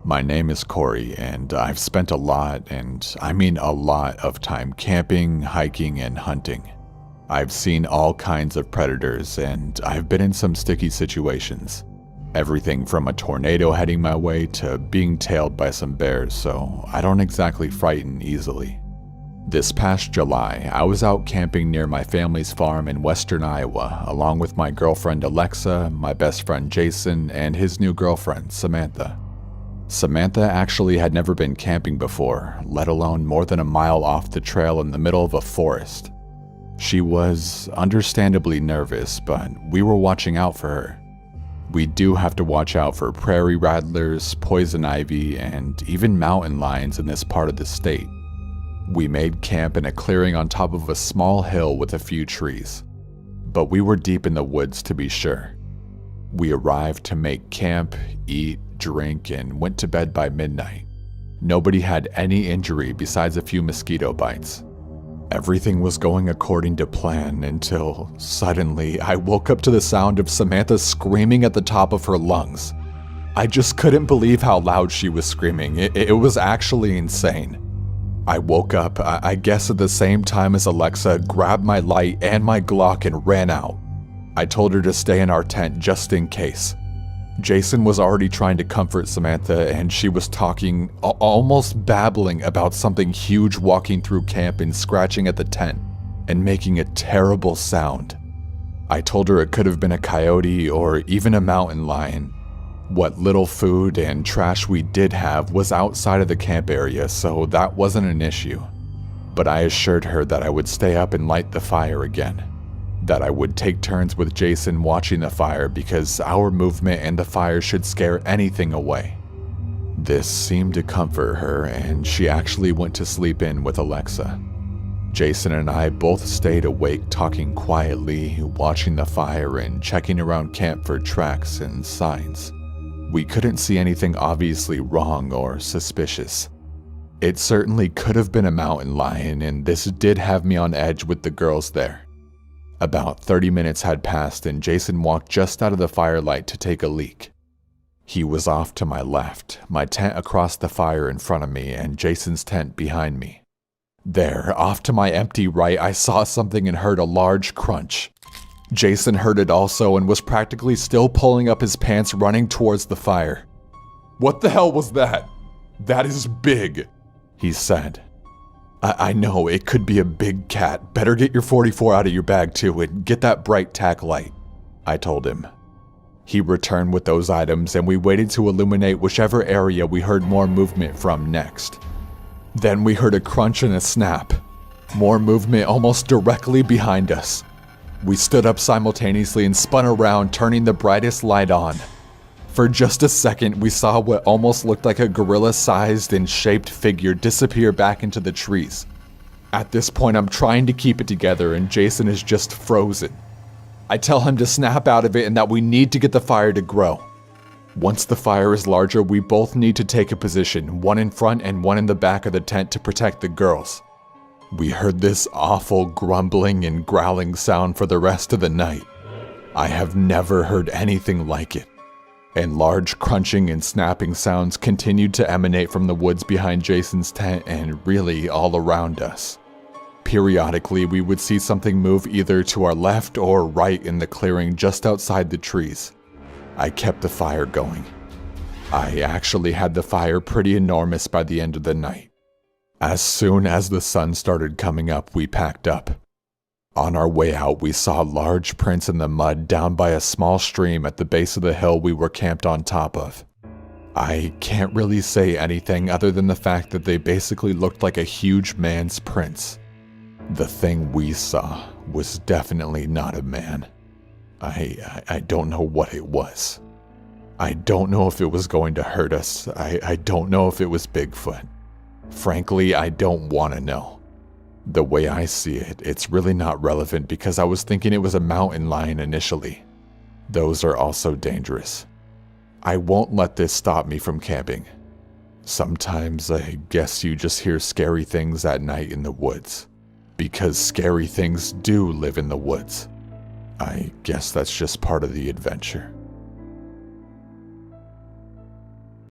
My name is Corey, and I've spent a lot, and I mean a lot of time camping, hiking, and hunting. I've seen all kinds of predators, and I've been in some sticky situations. Everything from a tornado heading my way to being tailed by some bears, so I don't exactly frighten easily. This past July, I was out camping near my family's farm in western Iowa, along with my girlfriend Alexa, my best friend Jason, and his new girlfriend, Samantha. Samantha actually had never been camping before, let alone more than a mile off the trail in the middle of a forest. She was understandably nervous, but we were watching out for her. We do have to watch out for prairie rattlers, poison ivy, and even mountain lions in this part of the state. We made camp in a clearing on top of a small hill with a few trees, but we were deep in the woods to be sure. We arrived to make camp, eat, drink, and went to bed by midnight. Nobody had any injury besides a few mosquito bites. Everything was going according to plan until suddenly I woke up to the sound of Samantha screaming at the top of her lungs. I just couldn't believe how loud she was screaming. It was actually insane. I woke up, I guess at the same time as Alexa, grabbed my light and my Glock and ran out. I told her to stay in our tent just in case. Jason was already trying to comfort Samantha, and she was talking, almost babbling about something huge walking through camp and scratching at the tent and making a terrible sound. I told her it could have been a coyote or even a mountain lion. What little food and trash we did have was outside of the camp area, so that wasn't an issue. But I assured her that I would stay up and light the fire again. That I would take turns with Jason watching the fire because our movement and the fire should scare anything away. This seemed to comfort her, and she actually went to sleep in with Alexa. Jason and I both stayed awake talking quietly, watching the fire and checking around camp for tracks and signs. We couldn't see anything obviously wrong or suspicious. It certainly could have been a mountain lion, and this did have me on edge with the girls there. About 30 minutes had passed and Jason walked just out of the firelight to take a leak. He was off to my left, my tent across the fire in front of me and Jason's tent behind me. There, off to my empty right, I saw something and heard a large crunch. Jason heard it also and was practically still pulling up his pants running towards the fire. "What the hell was that? That is big," he said. I know, it could be a big cat. Better get your 44 out of your bag too and get that bright tack light, I told him. He returned with those items and we waited to illuminate whichever area we heard more movement from next. Then we heard a crunch and a snap. More movement almost directly behind us. We stood up simultaneously and spun around, turning the brightest light on. For just a second, we saw what almost looked like a gorilla-sized and shaped figure disappear back into the trees. At this point, I'm trying to keep it together and Jason is just frozen. I tell him to snap out of it and that we need to get the fire to grow. Once the fire is larger, we both need to take a position, one in front and one in the back of the tent to protect the girls. We heard this awful grumbling and growling sound for the rest of the night. I have never heard anything like it. And large crunching and snapping sounds continued to emanate from the woods behind Jason's tent and really all around us. Periodically, we would see something move either to our left or right in the clearing just outside the trees. I kept the fire going. I actually had the fire pretty enormous by the end of the night. As soon as the sun started coming up, we packed up. On our way out, we saw large prints in the mud down by a small stream at the base of the hill we were camped on top of. I can't really say anything other than the fact that they basically looked like a huge man's prints. The thing we saw was definitely not a man. I don't know what it was. I don't know if it was going to hurt us. I don't know if it was Bigfoot. Frankly, I don't want to know. The way I see it, it's really not relevant because I was thinking it was a mountain lion initially. Those are also dangerous. I won't let this stop me from camping. Sometimes I guess you just hear scary things at night in the woods. Because scary things do live in the woods. I guess that's just part of the adventure.